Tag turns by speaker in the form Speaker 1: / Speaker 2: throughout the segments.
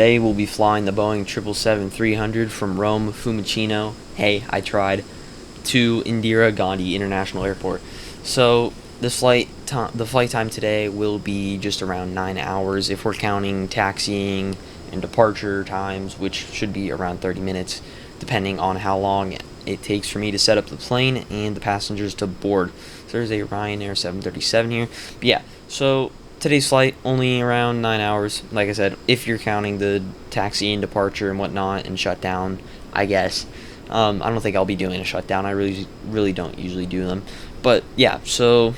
Speaker 1: today we'll be flying the Boeing 777-300 from Rome, Fiumicino, hey, I tried, to Indira Gandhi International Airport. So the flight time today will be just around 9 hours if we're counting taxiing and departure times, which should be around 30 minutes, depending on how long it takes for me to set up the plane and the passengers to board. So there's a Ryanair 737 here. But yeah, so today's flight only around 9 hours, like I said, if you're counting the taxi and departure and whatnot and shutdown, I guess. I don't think I'll be doing a shutdown. I really don't usually do them. But yeah, so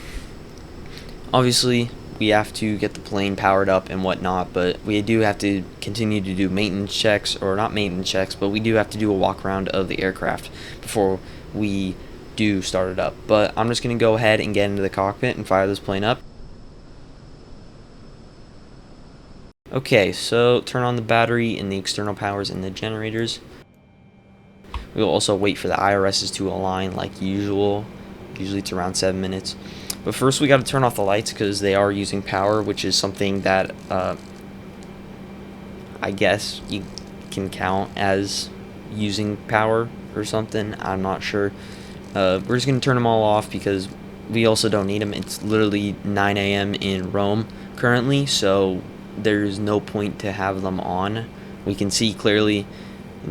Speaker 1: obviously we have to get the plane powered up and whatnot, but we do have to continue to do maintenance checks, or not maintenance checks, but we do have to do a walk around of the aircraft before we do start it up. But I'm just going to go ahead and get into the cockpit and fire this plane up. Okay, so turn on the battery and the external powers and the generators. We'll also wait for the IRSs to align like usual. Usually it's around 7 minutes. But first we got to turn off the lights because they are using power, which is something that I guess you can count as using power or something. I'm not sure. We're just going to turn them all off because we also don't need them. It's literally 9 a.m. in Rome currently, so there's no point to have them on. We can see clearly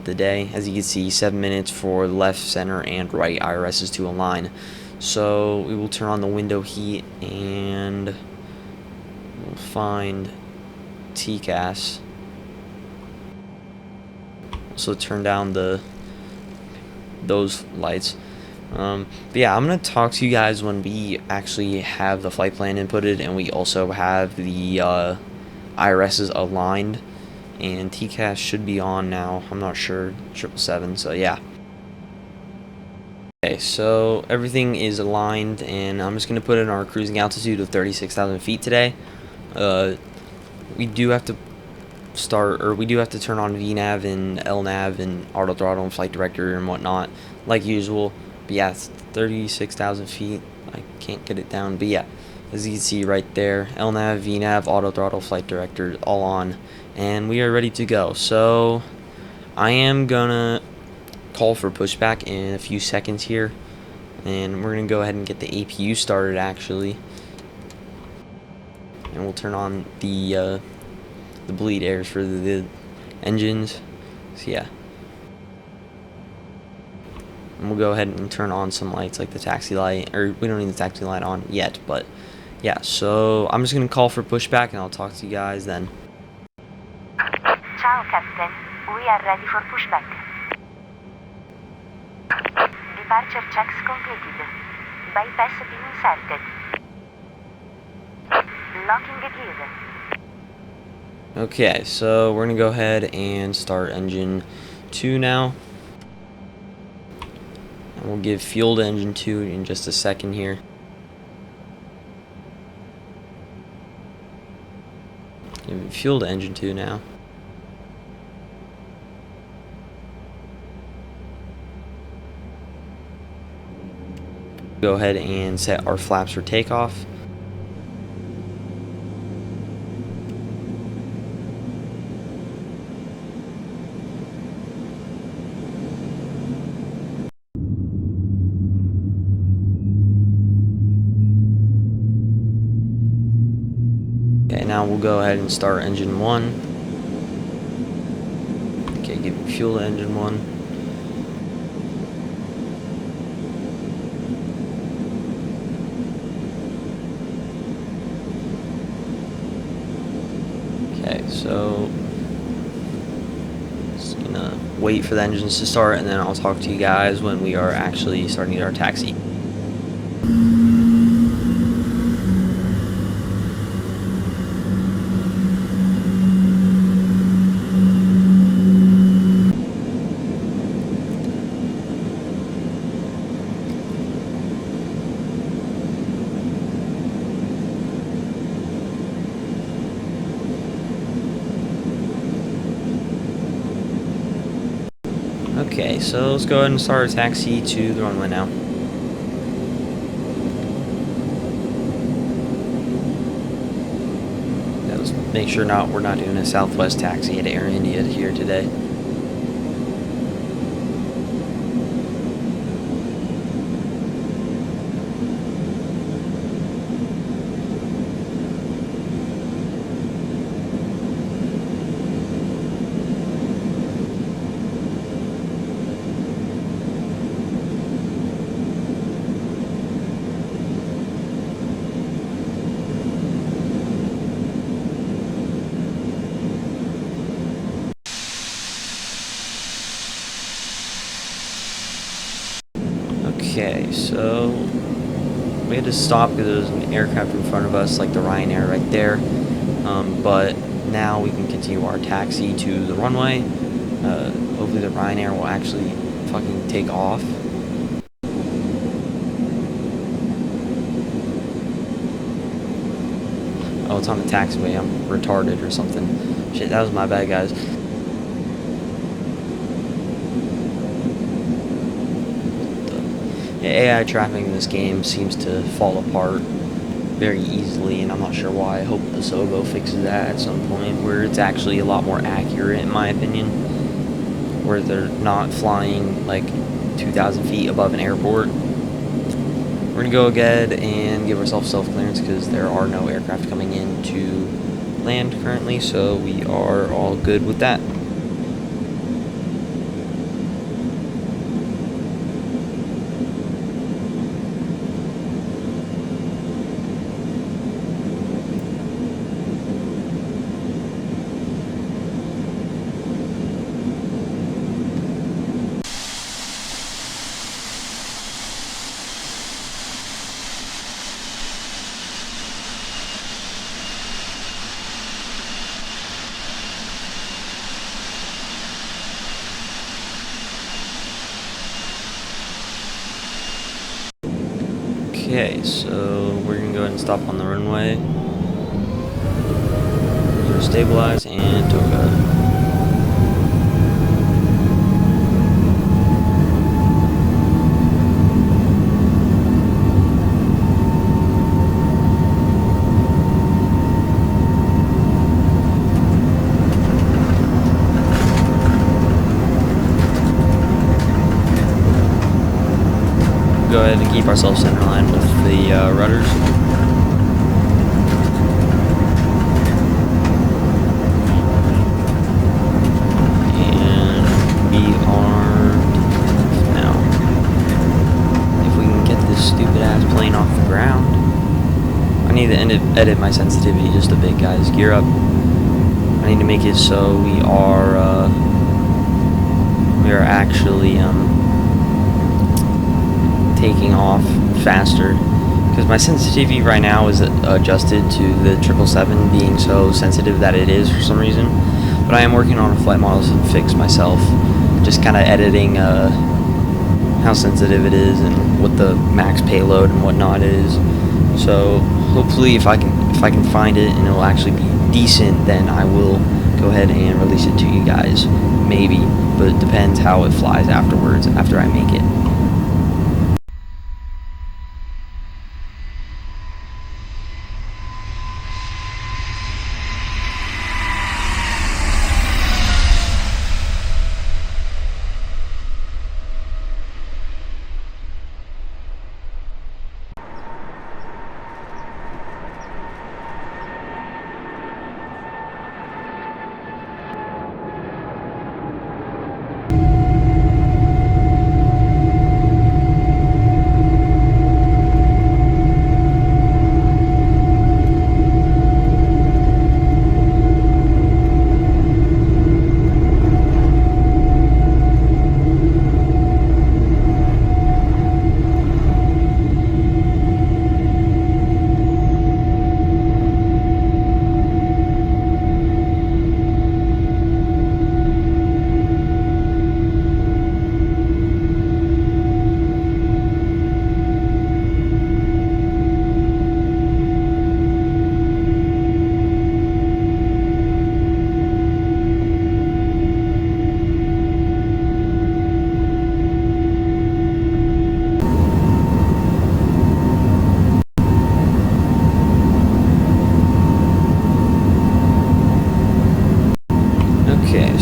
Speaker 1: the day. As you can see, 7 minutes for left, center, and right IRSs to align. So we will turn on the window heat and we'll find TCAS. Also turn down those lights. But yeah, I'm gonna talk to you guys when we actually have the flight plan inputted and we also have the IRSs aligned, and TCAS should be on now. I'm not sure. 777. So yeah. Okay, so everything is aligned, and I'm just gonna put in our cruising altitude of 36,000 feet today. We do have to turn on VNAV and LNAV and auto throttle and flight director and whatnot, like usual. But yeah, it's 36,000 feet. I can't get it down, but yeah, as you can see right there, LNAV, VNAV, auto throttle, flight director, all on, and we are ready to go. So I am gonna call for pushback in a few seconds here, and we're gonna go ahead and get the APU started actually, and we'll turn on the bleed airs for the engines. So yeah, and we'll go ahead and turn on some lights like the taxi light, or we don't need the taxi light on yet, but yeah, so I'm just gonna call for pushback and I'll talk to you guys then.
Speaker 2: Ciao Captain, we are ready for pushback. Departure checks completed. Bypass pin inserted. Locking gear.
Speaker 1: Okay, so we're gonna go ahead and start engine 2 now. And we'll give fuel to engine 2 in just a second here. Give fuel to engine 2 now. Go ahead and set our flaps for takeoff. Okay, now we'll go ahead and start engine 1. Okay, give fuel to engine 1. Okay, so just gonna wait for the engines to start, and then I'll talk to you guys when we are actually starting our taxi. Okay, so let's go ahead and start our taxi to the runway now. That was make sure we're not doing a Southwest taxi at Air India here today. Okay, so we had to stop because there was an aircraft in front of us, like the Ryanair right there. But now we can continue our taxi to the runway. Hopefully the Ryanair will actually fucking take off. Oh, it's on the taxiway. I'm retarded or something. Shit, that was my bad, guys. The AI traffic in this game seems to fall apart very easily, and I'm not sure why. I hope the Sobo fixes that at some point, where it's actually a lot more accurate, in my opinion, where they're not flying like 2,000 feet above an airport. We're gonna go ahead and give ourselves self-clearance because there are no aircraft coming in to land currently, so we are all good with that. Okay, so we're gonna go ahead and stop on the runway. We're gonna stabilize and toga. Go ahead and keep ourselves center line with the rudders. And be armed now. If we can get this stupid ass plane off the ground. I need to edit my sensitivity just a bit, guys. Gear up. I need to make it so we are actually taking off faster, because my sensitivity right now is adjusted to the 777 being so sensitive that it is for some reason, but I am working on a flight model to fix myself, just kind of editing how sensitive it is and what the max payload and whatnot is. So hopefully if I can find it and it will actually be decent, then I will go ahead and release it to you guys, maybe, but it depends how it flies afterwards after I make it.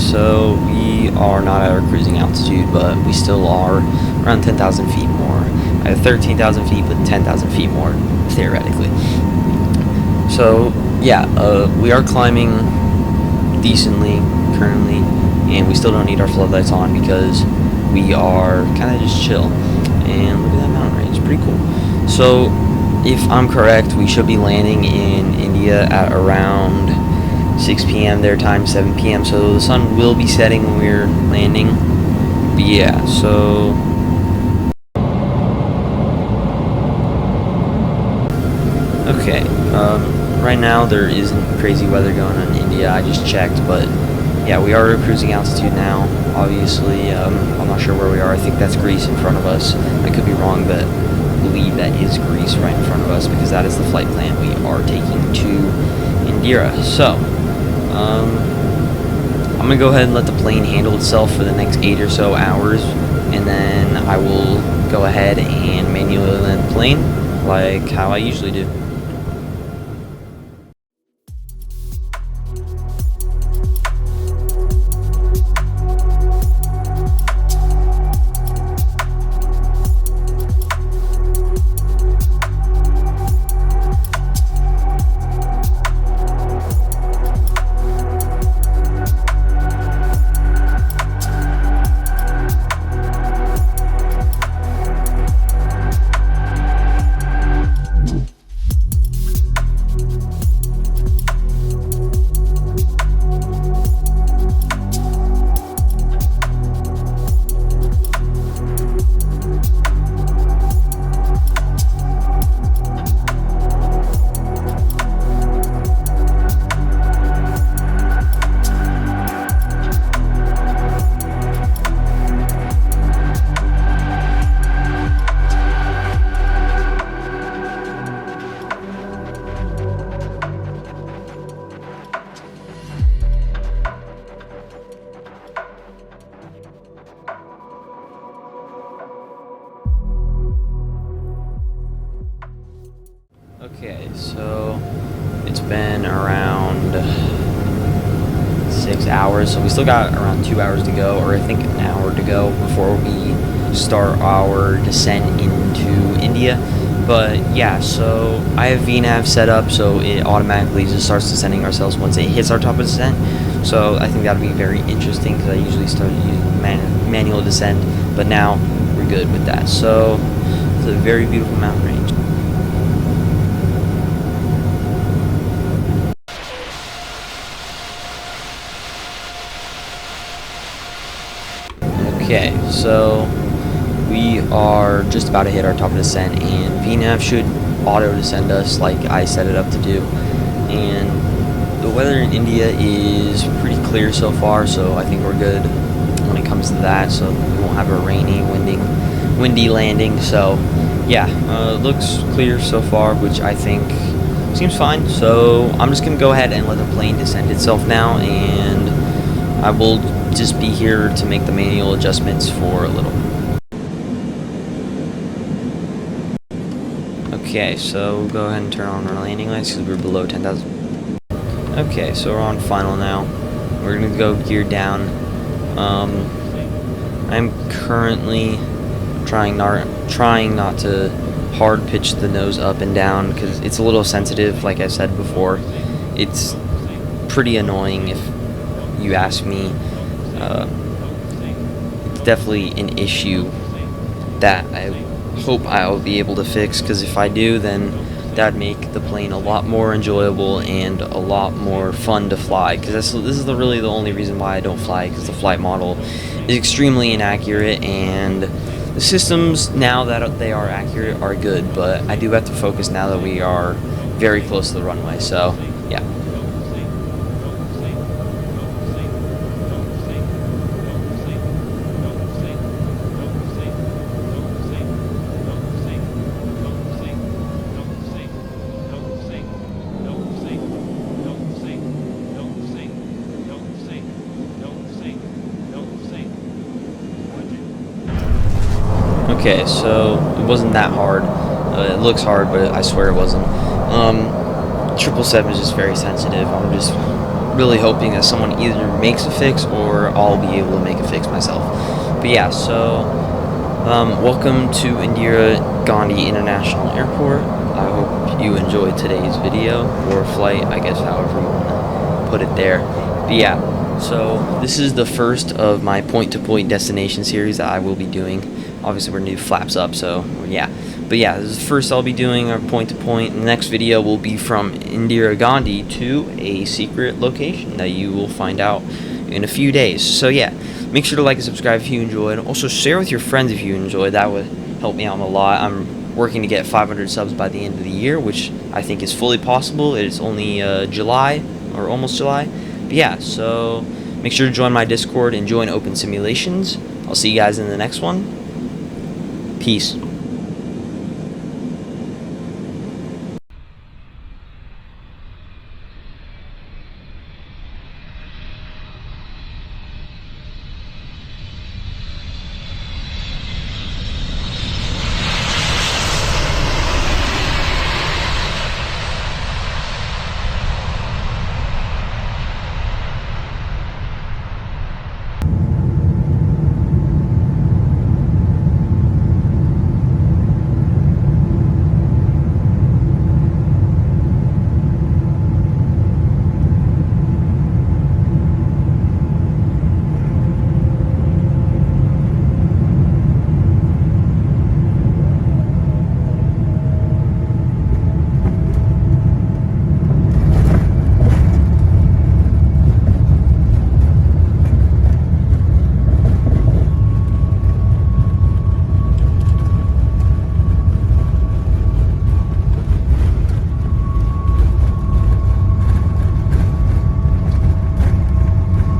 Speaker 1: so we are not at our cruising altitude, but we still are around 10,000 feet more. I have 13,000 feet, but 10,000 feet more, theoretically. So, yeah, we are climbing decently currently, and we still don't need our floodlights on because we are kind of just chill. And look at that mountain range, it's pretty cool. So, if I'm correct, we should be landing in India at around 6 p.m. their time, 7 p.m. So the sun will be setting when we're landing. But yeah, so okay. Right now there isn't crazy weather going on in India. I just checked, but yeah, we are at cruising altitude now. Obviously, I'm not sure where we are. I think that's Greece in front of us. I could be wrong, but I believe that is Greece right in front of us because that is the flight plan we are taking to Indira. So, I'm gonna go ahead and let the plane handle itself for the next 8 or so hours, and then I will go ahead and manually land the plane like how I usually do. Okay, so it's been around 6 hours, so we still got around 2 hours to go, or I think an hour to go before we start our descent into India. But yeah, so I have VNAV set up so it automatically just starts descending ourselves once it hits our top of descent. So I think that'll be very interesting because I usually start using manual descent, but now we're good with that. So it's a very beautiful mountain range. Okay, so we are just about to hit our top of descent, and VNAV should auto descend us like I set it up to do. And the weather in India is pretty clear so far, so I think we're good when it comes to that. So we won't have a rainy, windy landing. So yeah, looks clear so far, which I think seems fine. So I'm just gonna go ahead and let the plane descend itself now, and I will just be here to make the manual adjustments for a little. Okay, so we'll go ahead and turn on our landing lights because we're below 10,000. Okay, so we're on final now. We're gonna go gear down. I'm currently trying not to hard pitch the nose up and down because it's a little sensitive. Like I said before, it's pretty annoying if you ask me. It's definitely an issue that I hope I'll be able to fix, because if I do, then that'd make the plane a lot more enjoyable and a lot more fun to fly, because this is really the only reason why I don't fly, because the flight model is extremely inaccurate, and the systems, now that they are accurate, are good, but I do have to focus now that we are very close to the runway. So yeah. Okay, so it wasn't that hard. It looks hard, but I swear it wasn't. 777 is just very sensitive. I'm just really hoping that someone either makes a fix or I'll be able to make a fix myself. But yeah, so welcome to Indira Gandhi International Airport. I hope you enjoyed today's video, or flight, I guess, however you want to put it there. But yeah, so this is the first of my point-to-point destination series that I will be doing. Obviously, we're new flaps up, so yeah. But yeah, this is the first I'll be doing our point-to-point. The next video will be from Indira Gandhi to a secret location that you will find out in a few days. So yeah, make sure to like and subscribe if you enjoyed. Also, share with your friends if you enjoyed. That would help me out a lot. I'm working to get 500 subs by the end of the year, which I think is fully possible. It's only July, or almost July. But yeah, so make sure to join my Discord and join Open Simulations. I'll see you guys in the next one. Peace.